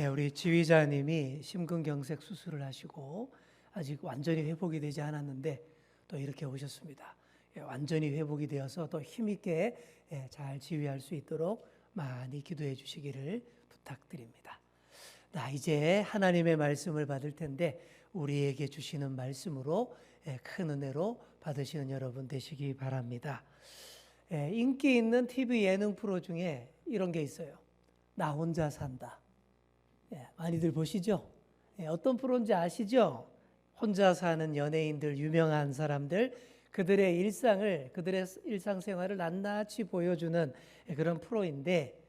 우리 지휘자님이 심근경색 수술을 하시고 아직 완전히 회복이 되지 않았는데 또 이렇게 오셨습니다. 완전히 회복이 되어서 더 힘있게 잘 지휘할 수 있도록 많이 기도해 주시기를 부탁드립니다. 이제 하나님의 말씀을 받을 텐데 우리에게 주시는 말씀으로 큰 은혜로 받으시는 여러분 되시기 바랍니다. 인기 있는 TV 예능 프로 중에 이런 게 있어요. 나 혼자 산다. 많이들 보시죠? 어떤 프로인지 아시죠? 혼자 사는 연예인들, 유명한 사람들, 그들의 일상생활을 낱낱이 보여주는 그런 프로인데,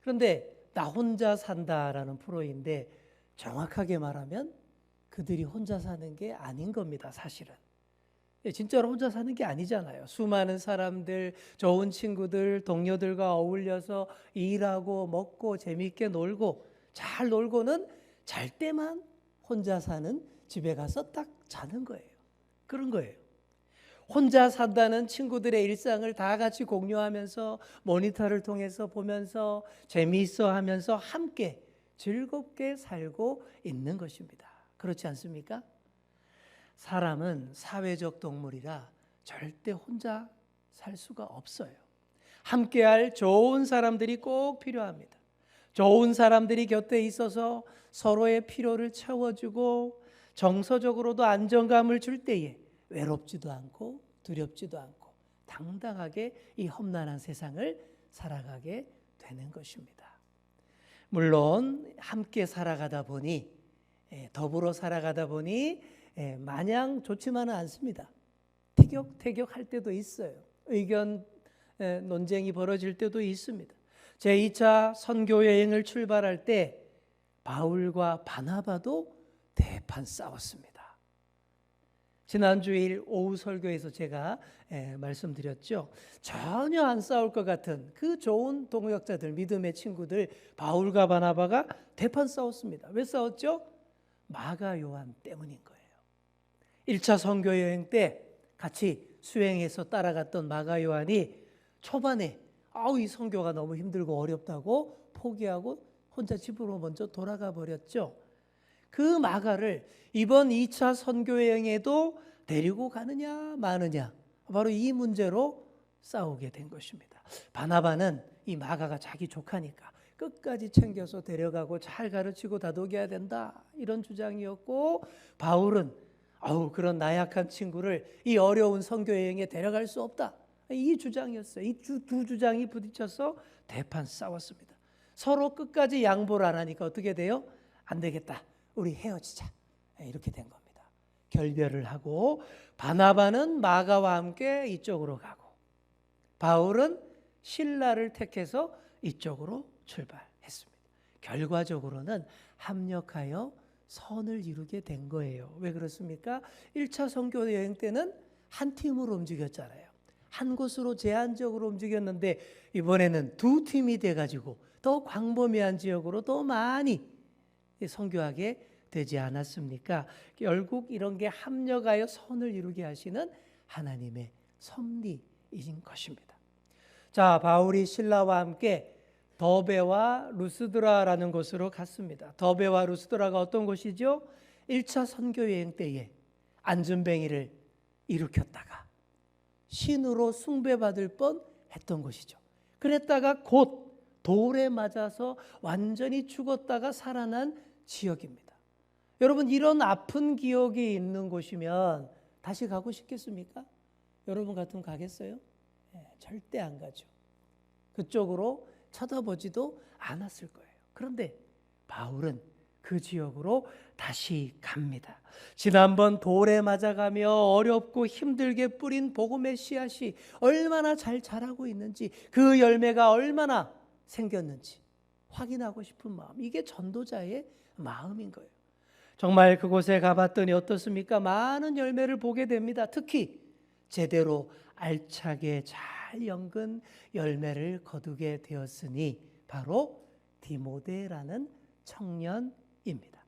그런데 나 혼자 산다라는 프로인데 정확하게 말하면 그들이 혼자 사는 게 아닌 겁니다, 사실은. 진짜로 혼자 사는 게 아니잖아요. 수많은 사람들, 좋은 친구들, 동료들과 어울려서 일하고 먹고 재미있게 놀고 잘 놀고는 잘 때만 혼자 사는, 집에 가서 딱 자는 거예요. 그런 거예요. 혼자 산다는 친구들의 일상을 다 같이 공유하면서 모니터를 통해서 보면서 재미있어 하면서 함께 즐겁게 살고 있는 것입니다. 그렇지 않습니까? 사람은 사회적 동물이라 절대 혼자 살 수가 없어요. 함께할 좋은 사람들이 꼭 필요합니다. 좋은 사람들이 곁에 있어서 서로의 필요를 채워주고 정서적으로도 안정감을 줄 때에 외롭지도 않고 두렵지도 않고 당당하게 이 험난한 세상을 살아가게 되는 것입니다. 물론 함께 살아가다 보니 더불어 살아가다 보니 마냥 좋지만은 않습니다. 티격태격할 때도 있어요. 의견 논쟁이 벌어질 때도 있습니다. 제2차 선교 여행을 출발할 때 바울과 바나바도 대판 싸웠습니다. 지난주일 오후 설교에서 제가 말씀드렸죠. 전혀 안 싸울 것 같은 그 좋은 동역자들, 믿음의 친구들 바울과 바나바가 대판 싸웠습니다. 왜 싸웠죠? 마가 요한 때문인 거예요. 1차 선교 여행 때 같이 수행해서 따라갔던 마가 요한이 초반에 이 선교가 너무 힘들고 어렵다고 포기하고 혼자 집으로 먼저 돌아가 버렸죠. 그 마가를 이번 2차 선교 여행에도 데리고 가느냐 마느냐, 바로 이 문제로 싸우게 된 것입니다. 바나바는 이 마가가 자기 조카니까 끝까지 챙겨서 데려가고 잘 가르치고 다독여야 된다, 이런 주장이었고, 바울은 그런 나약한 친구를 이 어려운 선교 여행에 데려갈 수 없다, 이 주장이었어요. 이 두 주장이 부딪혀서 대판 싸웠습니다. 서로 끝까지 양보를 안 하니까 어떻게 돼요? 안 되겠다, 우리 헤어지자, 이렇게 된 겁니다. 결별을 하고 바나바는 마가와 함께 이쪽으로 가고 바울은 실라를 택해서 이쪽으로 출발했습니다. 결과적으로는 합력하여 선을 이루게 된 거예요. 왜 그렇습니까? 1차 선교 여행 때는 한 팀으로 움직였잖아요. 한 곳으로 제한적으로 움직였는데 이번에는 두 팀이 돼가지고 더 광범위한 지역으로 더 많이 선교하게 되지 않았습니까? 결국 이런 게 합력하여 선을 이루게 하시는 하나님의 섭리이신 것입니다. 자, 바울이 실라와 함께 더베와 루스드라라는 곳으로 갔습니다. 더베와 루스드라가 어떤 곳이죠? 1차 선교 여행 때에 안전뱅이를 일으켰다가 신으로 숭배받을 뻔했던 곳이죠. 그랬다가 곧 돌에 맞아서 완전히 죽었다가 살아난 지역입니다. 여러분, 이런 아픈 기억이 있는 곳이면 다시 가고 싶겠습니까? 여러분 같으면 가겠어요? 절대 안 가죠. 그쪽으로 쳐다보지도 않았을 거예요. 그런데 바울은 그 지역으로 다시 갑니다. 지난번 돌에 맞아가며 어렵고 힘들게 뿌린 복음의 씨앗이 얼마나 잘 자라고 있는지, 그 열매가 얼마나 생겼는지 확인하고 싶은 마음, 이게 전도자의 마음인 거예요. 정말 그곳에 가봤더니 어떻습니까? 많은 열매를 보게 됩니다. 특히 제대로 알차게 잘 연근 열매를 거두게 되었으니 바로 디모데라는 청년입니다.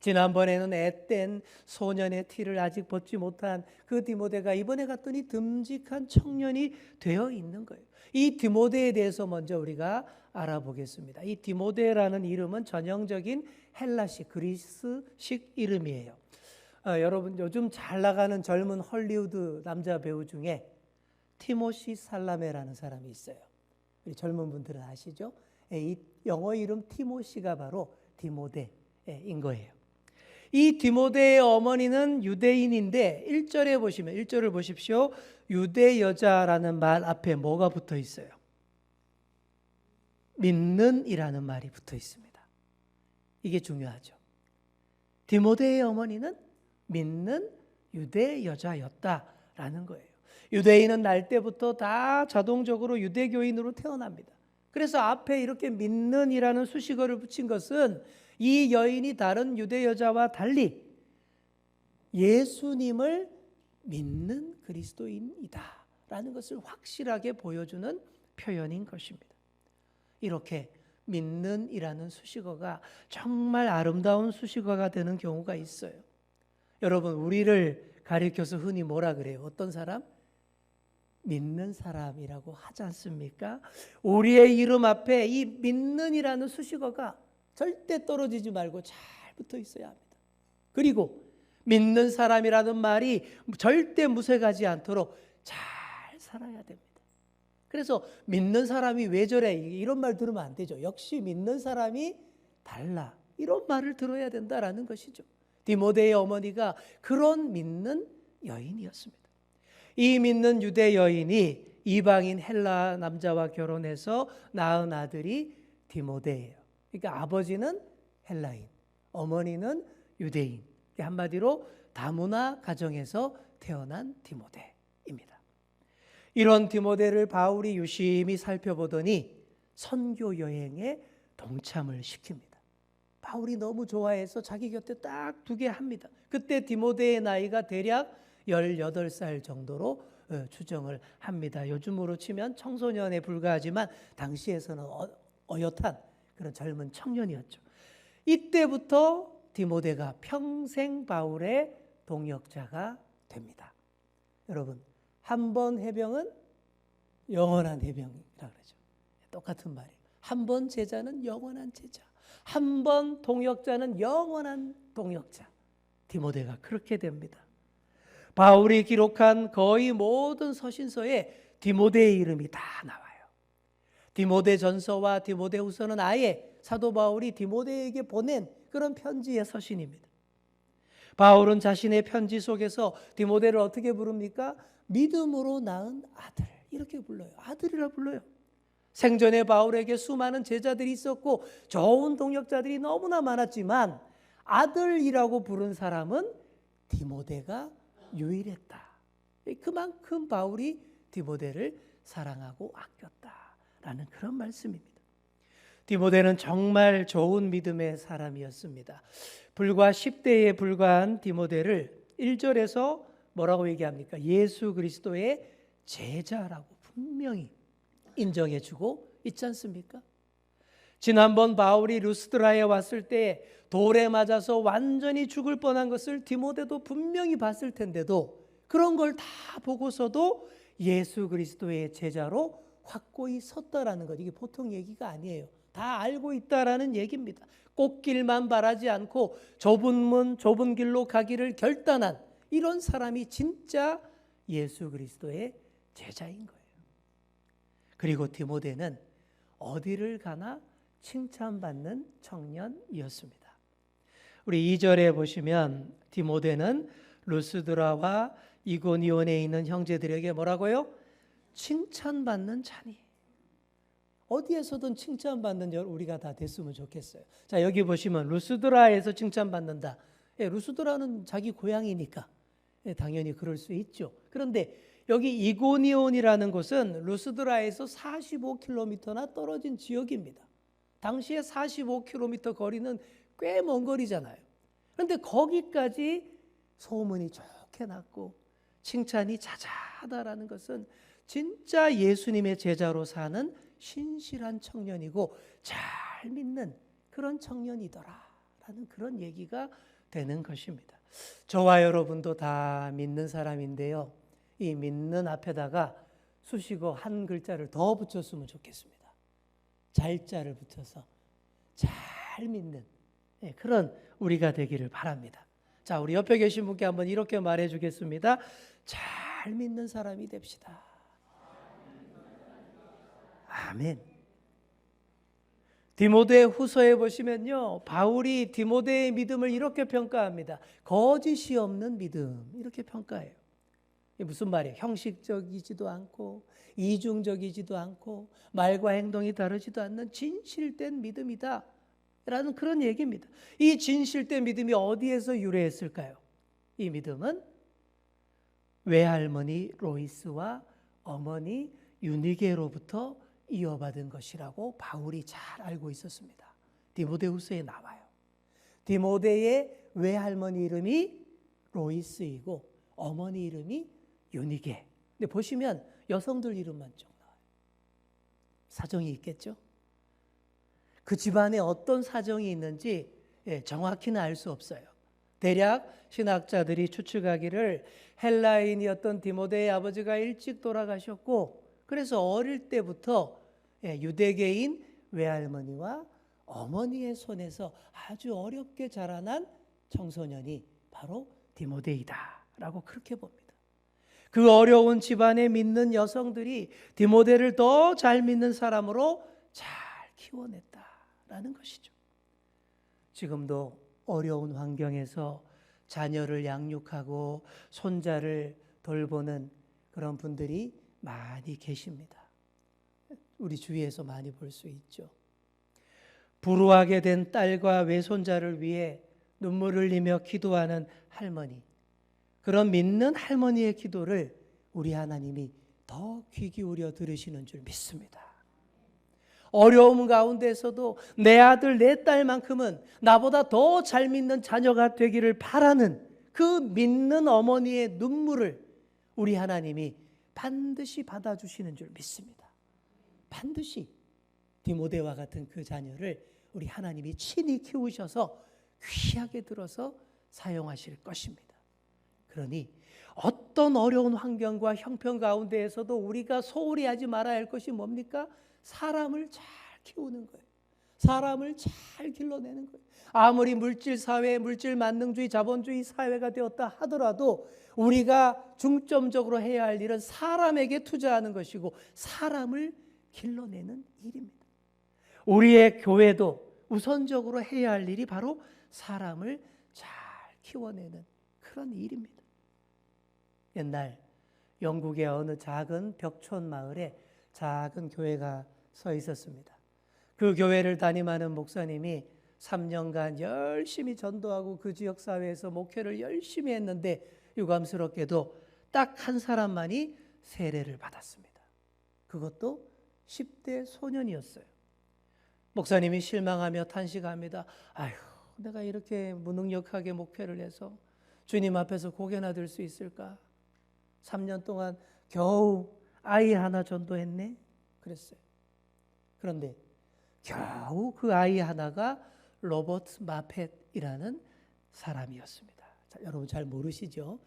지난번에는 앳된 소년의 티를 아직 벗지 못한 그 디모데가 이번에 갔더니 듬직한 청년이 되어 있는 거예요. 이 디모데에 대해서 먼저 우리가 알아보겠습니다. 이 디모데라는 이름은 전형적인 헬라식 그리스식 이름이에요. 여러분 요즘 잘 나가는 젊은 헐리우드 남자 배우 중에 티모시 살라메라는 사람이 있어요. 우리 젊은 분들은 아시죠? 이 영어 이름 티모시가 바로 디모데인 거예요. 이 디모데의 어머니는 유대인인데 1절에 보시면 1절을 보십시오. 유대 여자라는 말 앞에 뭐가 붙어 있어요? 믿는 이라는 말이 붙어 있습니다. 이게 중요하죠. 디모데의 어머니는 믿는 유대 여자였다라는 거예요. 유대인은 날 때부터 다 자동적으로 유대교인으로 태어납니다. 그래서 앞에 이렇게 믿는 이라는 수식어를 붙인 것은 이 여인이 다른 유대 여자와 달리 예수님을 믿는 그리스도인이다 라는 것을 확실하게 보여주는 표현인 것입니다. 이렇게 믿는 이라는 수식어가 정말 아름다운 수식어가 되는 경우가 있어요. 여러분, 우리를 가리켜서 흔히 뭐라 그래요? 어떤 사람? 믿는 사람이라고 하지 않습니까? 우리의 이름 앞에 이 믿는 이라는 수식어가 절대 떨어지지 말고 잘 붙어 있어야 합니다. 그리고 믿는 사람이라는 말이 절대 무색하지 않도록 잘 살아야 됩니다. 그래서 믿는 사람이 왜 저래? 이런 말 들으면 안 되죠. 역시 믿는 사람이 달라. 이런 말을 들어야 된다라는 것이죠. 디모데의 어머니가 그런 믿는 여인이었습니다. 이 믿는 유대 여인이 이방인 헬라 남자와 결혼해서 낳은 아들이 디모데예요. 그러니까 아버지는 헬라인, 어머니는 유대인. 한마디로 다문화 가정에서 태어난 디모데입니다. 이런 디모데를 바울이 유심히 살펴보더니 선교 여행에 동참을 시킵니다. 바울이 너무 좋아해서 자기 곁에 딱 두게 합니다. 그때 디모데의 나이가 대략 18살 정도로 추정을 합니다. 요즘으로 치면 청소년에 불과하지만 당시에서는 어엿한 그런 젊은 청년이었죠. 이때부터 디모데가 평생 바울의 동역자가 됩니다. 여러분, 한 번 해병은 영원한 해병이라고 그러죠. 똑같은 말이에요. 한 번 제자는 영원한 제자, 한 번 동역자는 영원한 동역자. 디모데가 그렇게 됩니다. 바울이 기록한 거의 모든 서신서에 디모데의 이름이 다 나와요. 디모데전서와 디모데후서는 아예 사도 바울이 디모데에게 보낸 그런 편지의 서신입니다. 바울은 자신의 편지 속에서 디모데를 어떻게 부릅니까? 믿음으로 낳은 아들, 이렇게 불러요. 아들이라 불러요. 생전에 바울에게 수많은 제자들이 있었고 좋은 동역자들이 너무나 많았지만 아들이라고 부른 사람은 디모데가 유일했다. 그만큼 바울이 디모데를 사랑하고 아꼈다라는 그런 말씀입니다. 디모데는 정말 좋은 믿음의 사람이었습니다. 불과 10대에 불과한 디모데를 1절에서 뭐라고 얘기합니까? 예수 그리스도의 제자라고 분명히 인정해주고 있지 않습니까? 지난번 바울이 루스드라에 왔을 때 돌에 맞아서 완전히 죽을 뻔한 것을 디모데도 분명히 봤을 텐데도 그런 걸 다 보고서도 예수 그리스도의 제자로 확고히 섰다라는 것, 이게 보통 얘기가 아니에요. 다 알고 있다라는 얘기입니다. 꽃길만 바라지 않고 좁은 문, 좁은 길로 가기를 결단한 이런 사람이 진짜 예수 그리스도의 제자인 거예요. 그리고 디모데는 어디를 가나 칭찬받는 청년이었습니다. 우리 2절에 보시면 디모데는 루스드라와 이고니온에 있는 형제들에게 뭐라고요? 칭찬받는 자니. 어디에서든 칭찬받는 우리가 다 됐으면 좋겠어요. 자, 여기 보시면 루스드라에서 칭찬받는다. 루스드라는 자기 고향이니까 당연히 그럴 수 있죠. 그런데 여기 이고니온이라는 곳은 루스드라에서 45km나 떨어진 지역입니다. 당시에 45km 거리는 꽤 먼 거리잖아요. 그런데 거기까지 소문이 좋게 났고 칭찬이 자자하다라는 것은 진짜 예수님의 제자로 사는 신실한 청년이고 잘 믿는 그런 청년이더라라는 그런 얘기가 되는 것입니다. 저와 여러분도 다 믿는 사람인데요. 이 믿는 앞에다가 수식어 한 글자를 더 붙였으면 좋겠습니다. 잘자를 붙여서 잘 믿는 그런 우리가 되기를 바랍니다. 자, 우리 옆에 계신 분께 한번 이렇게 말해 주겠습니다. 잘 믿는 사람이 됩시다. 아멘. 디모데 후서에 보시면요, 바울이 디모데의 믿음을 이렇게 평가합니다. 거짓이 없는 믿음, 이렇게 평가해요. 이게 무슨 말이에요? 형식적이지도 않고 이중적이지도 않고 말과 행동이 다르지도 않는 진실된 믿음이다 라는 그런 얘기입니다. 이 진실된 믿음이 어디에서 유래했을까요? 이 믿음은 외할머니 로이스와 어머니 유니게로부터 이어받은 것이라고 바울이 잘 알고 있었습니다. 디모데후서에 나와요. 디모데의 외할머니 이름이 로이스이고 어머니 이름이 유니게. 근데 보시면 여성들 이름만 쭉 나와요. 사정이 있겠죠? 그 집안에 어떤 사정이 있는지 정확히는 알 수 없어요. 대략 신학자들이 추측하기를 헬라인이었던 디모데의 아버지가 일찍 돌아가셨고 그래서 어릴 때부터 유대계인 외할머니와 어머니의 손에서 아주 어렵게 자라난 청소년이 바로 디모데이다라고 그렇게 봅니다. 그 어려운 집안에 믿는 여성들이 디모데를 더 잘 믿는 사람으로 잘 키워냈다라는 것이죠. 지금도 어려운 환경에서 자녀를 양육하고 손자를 돌보는 그런 분들이 많이 계십니다. 우리 주위에서 많이 볼 수 있죠. 불우하게 된 딸과 외손자를 위해 눈물을 흘리며 기도하는 할머니, 그런 믿는 할머니의 기도를 우리 하나님이 더 귀 기울여 들으시는 줄 믿습니다. 어려움 가운데서도 내 아들 내 딸만큼은 나보다 더 잘 믿는 자녀가 되기를 바라는 그 믿는 어머니의 눈물을 우리 하나님이 반드시 받아주시는 줄 믿습니다. 반드시 디모데와 같은 그 자녀를 우리 하나님이 친히 키우셔서 귀하게 들어서 사용하실 것입니다. 그러니 어떤 어려운 환경과 형편 가운데에서도 우리가 소홀히 하지 말아야 할 것이 뭡니까? 사람을 잘 키우는 거예요. 사람을 잘 길러내는 거예요. 아무리 물질사회, 물질만능주의, 자본주의 사회가 되었다 하더라도 우리가 중점적으로 해야 할 일은 사람에게 투자하는 것이고 사람을 길러내는 일입니다. 우리의 교회도 우선적으로 해야 할 일이 바로 사람을 잘 키워내는 그런 일입니다. 옛날 영국의 어느 작은 벽촌 마을에 작은 교회가 서 있었습니다. 그 교회를 담임하는 목사님이 3년간 열심히 전도하고 그 지역 사회에서 목회를 열심히 했는데 유감스럽게도 딱 한 사람만이 세례를 받았습니다. 그것도 10대 소년이었어요. 목사님이 실망하며 탄식합니다. 아휴, 내가 이렇게 무능력하게 목회를 해서 주님 앞에서 고개나 들 수 있을까? 3년 동안 겨우 아이 하나 전도했네? 그랬어요. 그런데 겨우 그 아이 하나가 로버트 마펫이라는 사람이었습니다. 자, 여러분 잘 모르시죠?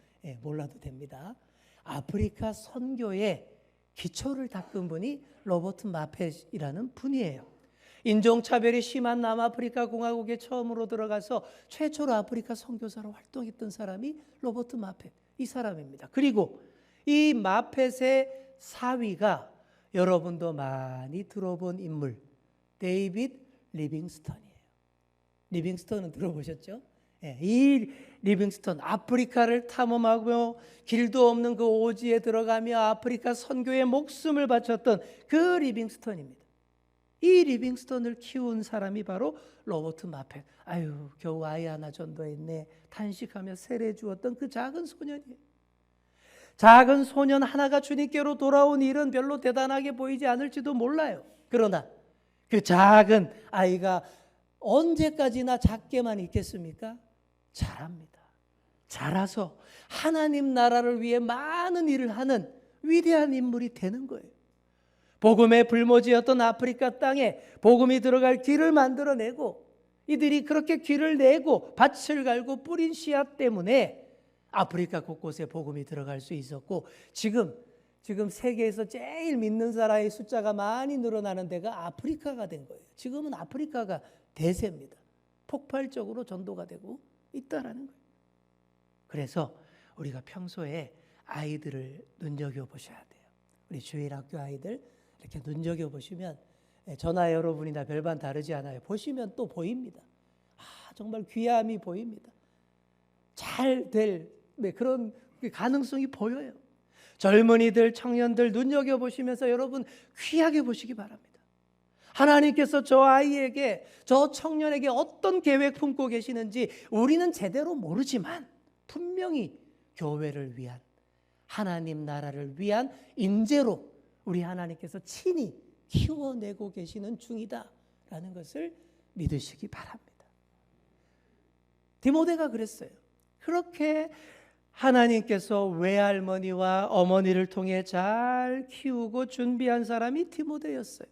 몰라도 됩니다. 아프리카 선교의 기초를 닦은 분이 로버트 마펫이라는 분이에요. 인종차별이 심한 남아프리카 공화국에 처음으로 들어가서 최초로 아프리카 선교사로 활동했던 사람이 로버트 마펫, 이 사람입니다. 그리고 이 마펫의 사위가 여러분도 많이 들어본 인물, 데이빗 리빙스턴이에요. 리빙스턴은 들어보셨죠? 이 리빙스턴, 아프리카를 탐험하고 길도 없는 그 오지에 들어가며 아프리카 선교에 목숨을 바쳤던 그 리빙스턴입니다. 이 리빙스턴을 키운 사람이 바로 로버트 마펫. 아유, 겨우 아이 하나 전도했네 탄식하며 세례 주었던 그 작은 소년이에요. 작은 소년 하나가 주님께로 돌아온 일은 별로 대단하게 보이지 않을지도 몰라요. 그러나 그 작은 아이가 언제까지나 작게만 있겠습니까? 자랍니다. 자라서 하나님 나라를 위해 많은 일을 하는 위대한 인물이 되는 거예요. 복음의 불모지였던 아프리카 땅에 복음이 들어갈 길을 만들어내고 이들이 그렇게 길을 내고 밭을 갈고 뿌린 씨앗 때문에 아프리카 곳곳에 복음이 들어갈 수 있었고 지금 지금 세계에서 제일 믿는 사람의 숫자가 많이 늘어나는 데가 아프리카가 된 거예요. 지금은 아프리카가 대세입니다. 폭발적으로 전도가 되고 있다라는 거예요. 그래서 우리가 평소에 아이들을 눈여겨보셔야 돼요. 우리 주일학교 아이들 이렇게 눈여겨보시면 저나 여러분이나 별반 다르지 않아요. 보시면 또 보입니다. 정말 귀함이 보입니다. 잘 될 그런 가능성이 보여요. 젊은이들, 청년들 눈여겨보시면서 여러분 귀하게 보시기 바랍니다. 하나님께서 저 아이에게, 저 청년에게 어떤 계획 품고 계시는지 우리는 제대로 모르지만 분명히 교회를 위한, 하나님 나라를 위한 인재로 우리 하나님께서 친히 키워내고 계시는 중이다라는 것을 믿으시기 바랍니다. 디모데가 그랬어요. 그렇게 하나님께서 외할머니와 어머니를 통해 잘 키우고 준비한 사람이 디모데였어요.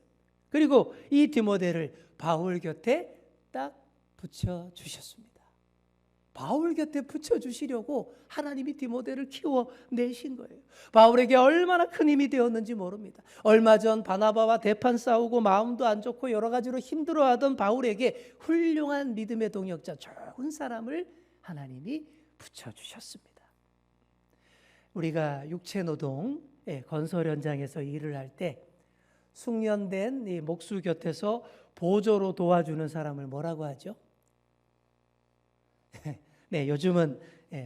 그리고 이 디모데를 바울 곁에 딱 붙여주셨습니다. 바울 곁에 붙여주시려고 하나님이 디모데를 키워내신 거예요. 바울에게 얼마나 큰 힘이 되었는지 모릅니다. 얼마 전 바나바와 대판 싸우고 마음도 안 좋고 여러 가지로 힘들어하던 바울에게 훌륭한 믿음의 동역자, 좋은 사람을 하나님이 붙여주셨습니다. 우리가 육체노동 건설 현장에서 일을 할 때 숙련된 이 목수 곁에서 보조로 도와주는 사람을 뭐라고 하죠? 네, 요즘은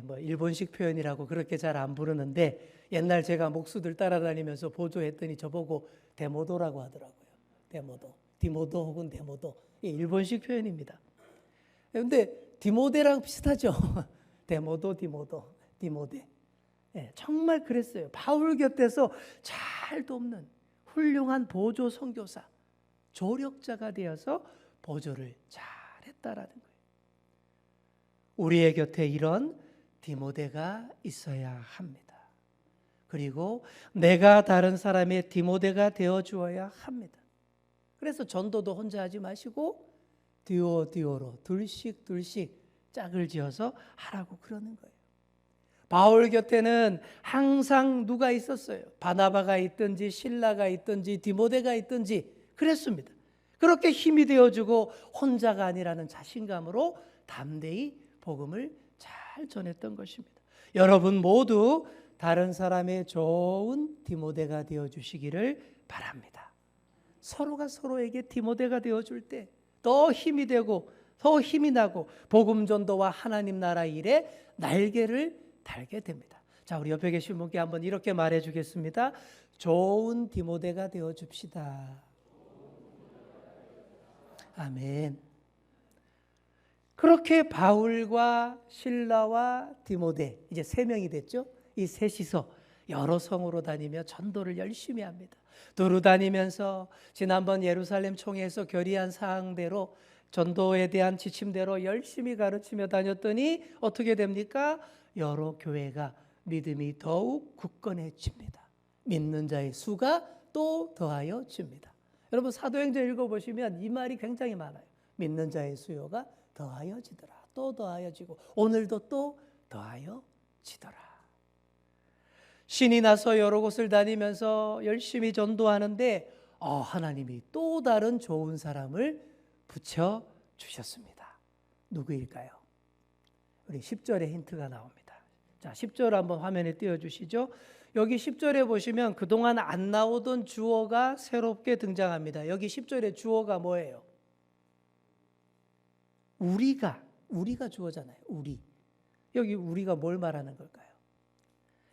뭐 일본식 표현이라고 그렇게 잘 안 부르는데 옛날 제가 목수들 따라다니면서 보조했더니 저보고 데모도라고 하더라고요. 데모도, 디모도 혹은 데모도, 일본식 표현입니다. 그런데 디모데랑 비슷하죠. 데모도, 디모도, 디모데. 정말 그랬어요. 바울 곁에서 잘 돕는 훌륭한 보조 선교사, 조력자가 되어서 보조를 잘했다라는 거예요. 우리의 곁에 이런 디모데가 있어야 합니다. 그리고 내가 다른 사람의 디모데가 되어 주어야 합니다. 그래서 전도도 혼자 하지 마시고 듀오로 둘씩 짝을 지어서 하라고 그러는 거예요. 바울 곁에는 항상 누가 있었어요? 바나바가 있든지 실라가 있든지 디모데가 있든지 그랬습니다. 그렇게 힘이 되어주고 혼자가 아니라는 자신감으로 담대히 복음을 잘 전했던 것입니다. 여러분 모두 다른 사람의 좋은 디모데가 되어주시기를 바랍니다. 서로가 서로에게 디모데가 되어줄 때 더 힘이 되고 더 힘이 나고 복음 전도와 하나님 나라 일에 날개를 달게 됩니다. 자, 우리 옆에 계신 분께 한번 이렇게 말해 주겠습니다. 좋은 디모데가 되어 줍시다. 아멘. 그렇게 바울과 실라와 디모데, 이제 3명이 됐죠. 이 셋이서 여러 성으로 다니며 전도를 열심히 합니다. 두루 다니면서 지난번 예루살렘 총회에서 결의한 사항대로 전도에 대한 지침대로 열심히 가르치며 다녔더니 어떻게 됩니까? 여러 교회가 믿음이 더욱 굳건해집니다. 믿는 자의 수가 또 더하여집니다. 여러분 사도행전 읽어보시면 이 말이 굉장히 많아요. 믿는 자의 수요가 더하여지더라. 또 더하여지고 오늘도 또 더하여지더라. 신이 나서 여러 곳을 다니면서 열심히 전도하는데 하나님이 또 다른 좋은 사람을 붙여주셨습니다. 누구일까요? 우리 10절에 힌트가 나옵니다. 자, 10절 한번 화면에 띄워주시죠. 여기 10절에 보시면 그동안 안 나오던 주어가 새롭게 등장합니다. 여기 10절의 주어가 뭐예요? 우리가 주어잖아요. 우리. 여기 우리가 뭘 말하는 걸까요?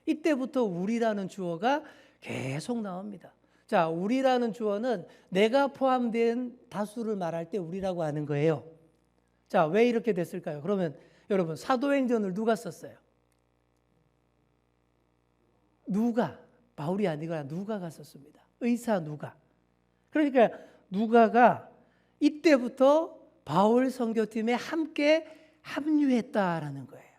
이때부터 우리라는 주어가 계속 나옵니다. 자, 우리라는 주어는 내가 포함된 다수를 말할 때 우리라고 하는 거예요. 자, 왜 이렇게 됐을까요? 그러면 여러분 사도행전을 누가 썼어요? 누가, 바울이 아니라 누가가 썼습니다. 의사 누가. 그러니까 누가가 이때부터 바울 선교팀에 함께 합류했다라는 거예요.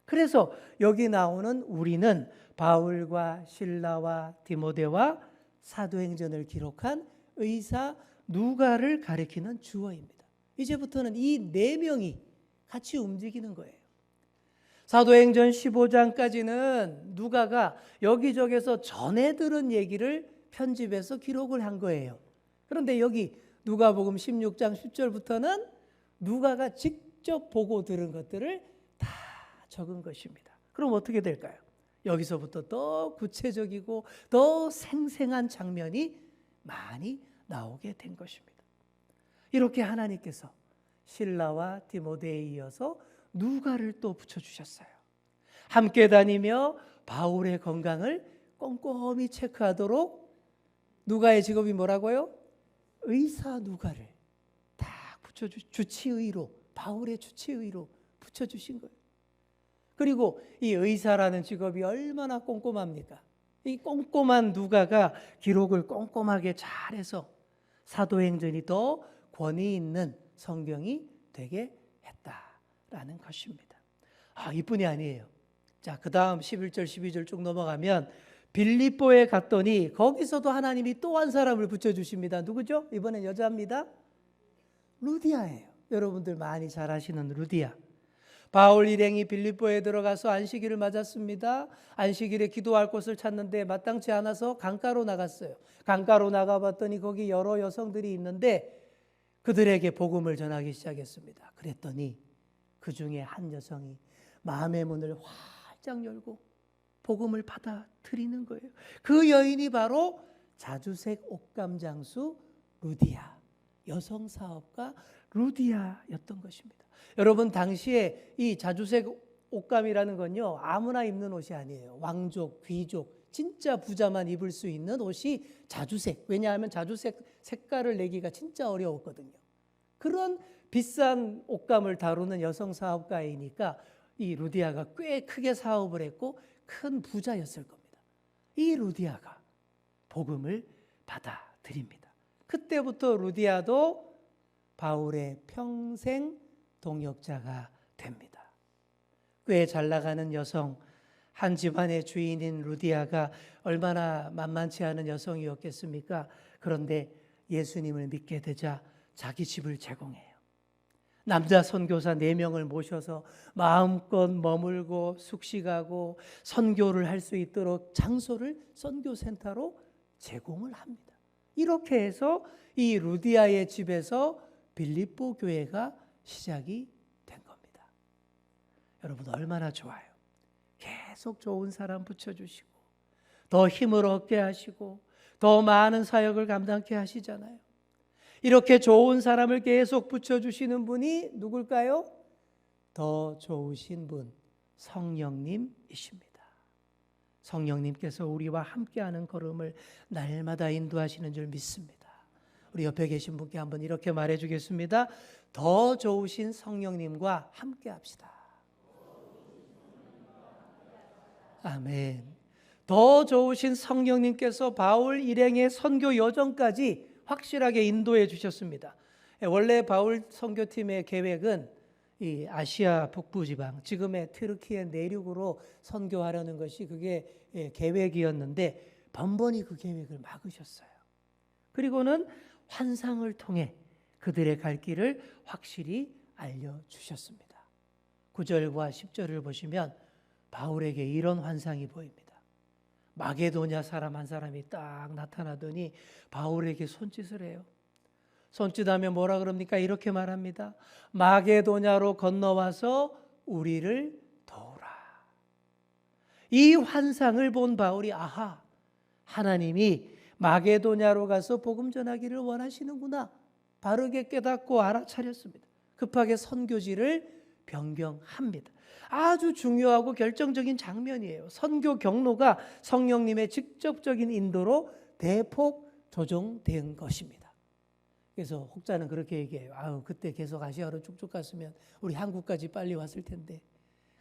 그래서 여기 나오는 우리는 바울과 실라와 디모데와 사도행전을 기록한 의사 누가를 가리키는 주어입니다. 이제부터는 이 4명이 같이 움직이는 거예요. 사도행전 15장까지는 누가가 여기저기서 전해 들은 얘기를 편집해서 기록을 한 거예요. 그런데 여기 누가복음 16장 10절부터는 누가가 직접 보고 들은 것들을 다 적은 것입니다. 그럼 어떻게 될까요? 여기서부터 더 구체적이고 더 생생한 장면이 많이 나오게 된 것입니다. 이렇게 하나님께서 실라와 디모데에 이어서 누가를 또 붙여주셨어요. 함께 다니며 바울의 건강을 꼼꼼히 체크하도록 누가의 직업이 뭐라고요? 의사 누가를 다 주치의로, 바울의 주치의로 붙여주신 거예요. 그리고 이 의사라는 직업이 얼마나 꼼꼼합니까? 이 꼼꼼한 누가가 기록을 꼼꼼하게 잘해서 사도행전이 더 권위 있는 성경이 되게 했다라는 것입니다. 이뿐이 아니에요. 자, 그 다음 11절 12절 쭉 넘어가면 빌립보에 갔더니 거기서도 하나님이 또 한 사람을 붙여주십니다. 누구죠? 이번엔 여자입니다. 루디아예요. 여러분들 많이 잘 아시는 루디아. 바울 일행이 빌립보에 들어가서 안식일을 맞았습니다. 안식일에 기도할 곳을 찾는데 마땅치 않아서 강가로 나갔어요. 강가로 나가봤더니 거기 여러 여성들이 있는데 그들에게 복음을 전하기 시작했습니다. 그랬더니 그 중에 한 여성이 마음의 문을 활짝 열고 복음을 받아들이는 거예요. 그 여인이 바로 자주색 옷감 장수 루디아, 여성 사업가 루디아였던 것입니다. 여러분, 당시에 이 자주색 옷감이라는 건요, 아무나 입는 옷이 아니에요. 왕족, 귀족, 진짜 부자만 입을 수 있는 옷이 자주색. 왜냐하면 자주색 색깔을 내기가 진짜 어려웠거든요. 그런 비싼 옷감을 다루는 여성 사업가이니까 이 루디아가 꽤 크게 사업을 했고 큰 부자였을 겁니다. 이 루디아가 복음을 받아들입니다. 그때부터 루디아도 바울의 평생 동역자가 됩니다. 꽤 잘 나가는 여성, 한 집안의 주인인 루디아가 얼마나 만만치 않은 여성이었겠습니까? 그런데 예수님을 믿게 되자 자기 집을 제공해요. 남자 선교사 4명을 모셔서 마음껏 머물고 숙식하고 선교를 할 수 있도록 장소를 선교센터로 제공을 합니다. 이렇게 해서 이 루디아의 집에서 빌립보 교회가 시작이 된 겁니다. 여러분, 얼마나 좋아요. 계속 좋은 사람 붙여주시고 더 힘을 얻게 하시고 더 많은 사역을 감당케 하시잖아요. 이렇게 좋은 사람을 계속 붙여주시는 분이 누굴까요? 더 좋으신 분, 성령님이십니다. 성령님께서 우리와 함께하는 걸음을 날마다 인도하시는 줄 믿습니다. 우리 옆에 계신 분께 한번 이렇게 말해주겠습니다. 더 좋으신 성령님과 함께합시다. 아멘. 더 좋으신 성령님께서 바울 일행의 선교 여정까지 확실하게 인도해 주셨습니다. 원래 바울 선교팀의 계획은 이 아시아 북부 지방, 지금의 튀르키예 내륙으로 선교하려는 것이 그게 계획이었는데 번번이 그 계획을 막으셨어요. 그리고는 환상을 통해 그들의 갈 길을 확실히 알려주셨습니다. 9절과 10절을 보시면 바울에게 이런 환상이 보입니다. 마게도냐 사람 한 사람이 딱 나타나더니 바울에게 손짓을 해요. 손짓하면 뭐라 그럽니까? 이렇게 말합니다. 마게도냐로 건너와서 우리를 도우라. 이 환상을 본 바울이 하나님이 마게도냐로 가서 복음 전하기를 원하시는구나. 바르게 깨닫고 알아차렸습니다. 급하게 선교지를 변경합니다. 아주 중요하고 결정적인 장면이에요. 선교 경로가 성령님의 직접적인 인도로 대폭 조정된 것입니다. 그래서 혹자는 그렇게 얘기해요. 그때 계속 아시아로 쭉쭉 갔으면 우리 한국까지 빨리 왔을 텐데,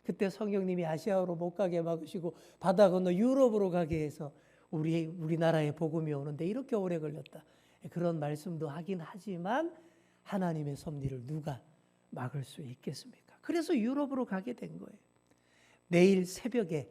그때 성령님이 아시아로 못 가게 막으시고 바다 건너 유럽으로 가게 해서 우리나라에 복음이 오는데 이렇게 오래 걸렸다. 그런 말씀도 하긴 하지만 하나님의 섭리를 누가 막을 수 있겠습니까? 그래서 유럽으로 가게 된 거예요. 내일 새벽에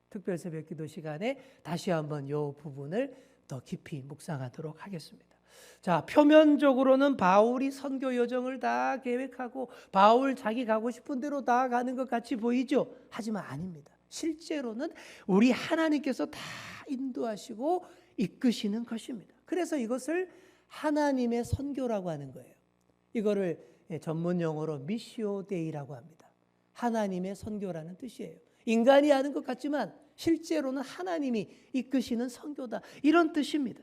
특별 새벽 기도 시간에 다시 한번 이 부분을 더 깊이 묵상하도록 하겠습니다. 자, 표면적으로는 바울이 선교 여정을 다 계획하고 바울 자기 가고 싶은 대로 다 가는 것 같이 보이죠? 하지만 아닙니다. 실제로는 우리 하나님께서 다 인도하시고 이끄시는 것입니다. 그래서 이것을 하나님의 선교라고 하는 거예요. 이거를 전문 용어로 미시오 데이라고 합니다. 하나님의 선교라는 뜻이에요. 인간이 하는 것 같지만 실제로는 하나님이 이끄시는 선교다, 이런 뜻입니다.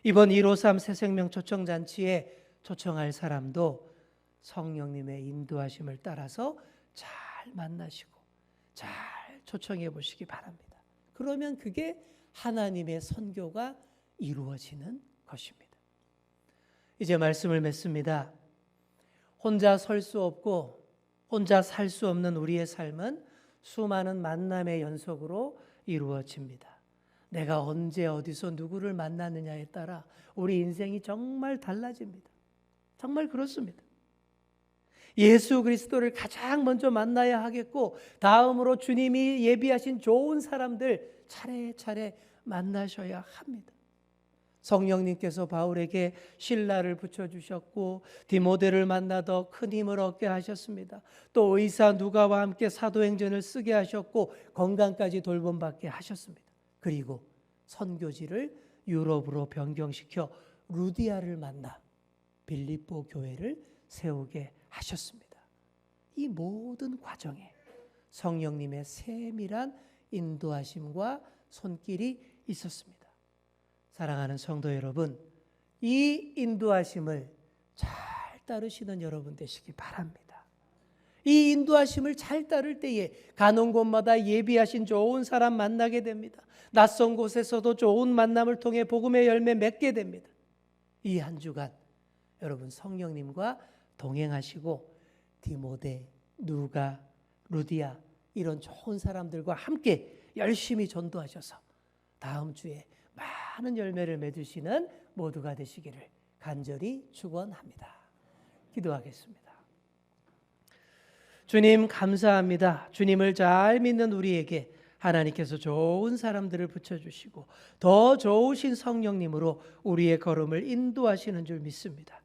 이번 153 새생명 초청잔치에 초청할 사람도 성령님의 인도하심을 따라서 잘 만나시고 잘 초청해 보시기 바랍니다. 그러면 그게 하나님의 선교가 이루어지는 것입니다. 이제 말씀을 맺습니다. 혼자 설 수 없고 혼자 살 수 없는 우리의 삶은 수많은 만남의 연속으로 이루어집니다. 내가 언제 어디서 누구를 만나느냐에 따라 우리 인생이 정말 달라집니다. 정말 그렇습니다. 예수 그리스도를 가장 먼저 만나야 하겠고 다음으로 주님이 예비하신 좋은 사람들 차례차례 만나셔야 합니다. 성령님께서 바울에게 신라를 붙여주셨고 디모데를 만나 더 큰 힘을 얻게 하셨습니다. 또 의사 누가와 함께 사도행전을 쓰게 하셨고 건강까지 돌봄받게 하셨습니다. 그리고 선교지를 유럽으로 변경시켜 루디아를 만나 빌립보 교회를 세우게 하셨습니다. 이 모든 과정에 성령님의 세밀한 인도하심과 손길이 있었습니다. 사랑하는 성도 여러분, 이 인도하심을 잘 따르시는 여러분 되시기 바랍니다. 이 인도하심을 잘 따를 때에 가는 곳마다 예비하신 좋은 사람 만나게 됩니다. 낯선 곳에서도 좋은 만남을 통해 복음의 열매 맺게 됩니다. 이 한 주간 여러분 성령님과 동행하시고 디모데, 누가, 루디아 이런 좋은 사람들과 함께 열심히 전도하셔서 다음 주에 많은 열매를 맺으시는 모두가 되시기를 간절히 축원합니다. 기도하겠습니다. 주님 감사합니다. 주님을 잘 믿는 우리에게 하나님께서 좋은 사람들을 붙여주시고 더 좋으신 성령님으로 우리의 걸음을 인도하시는 줄 믿습니다.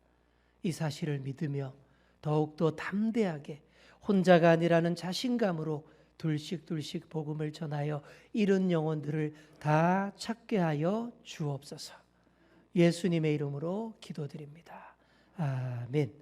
이 사실을 믿으며 더욱더 담대하게 혼자가 아니라는 자신감으로 둘씩 복음을 전하여 잃은 영혼들을 다 찾게 하여 주옵소서. 예수님의 이름으로 기도드립니다. 아멘.